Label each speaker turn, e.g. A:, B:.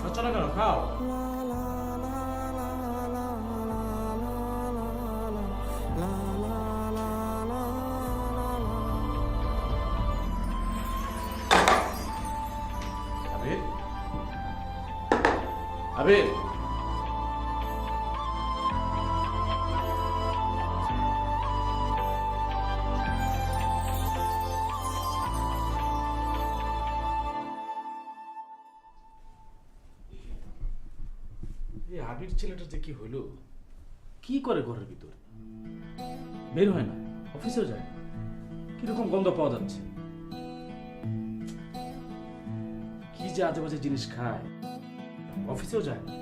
A: খাচ্ছ না কেন? খাও। আবির, আবির, এই আবির ছেলেটা যে কি হইলো, কি করে ঘরের ভিতর বের হয় না, অফিসেও যায় না, কিরকম গন্ধ পাওয়া যাচ্ছে, কি যে আজে বাজে জিনিস খায়, অফিসেও যায় না।